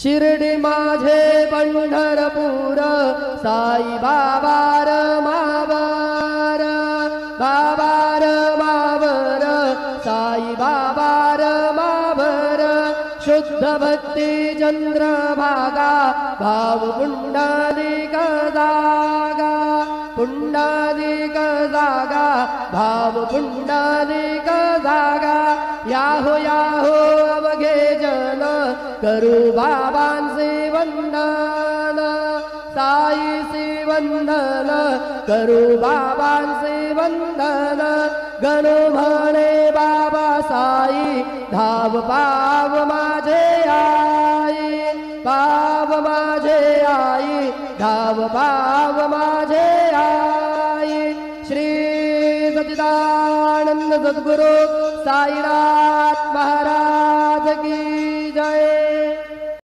शिर्डी माझे पंढरपूर साई बाबा र मावर बाबा र मावर साई बाबा र मावर शुद्ध भक्ती चंद्रभागा भाव पुंडलिक जागा पुंडलिक जागा भाव पुंडलिक जागा याहो याहो अवघे जन करू बाबांचे वंदन साईचे वंदन करू बाबांचे वंदन गण म्हणे बाबा साई धाव पाव माझे आई पाव माझे आई धाव पाव माझे आई श्री सच्चिदानंद सद्गुरु साईनाथ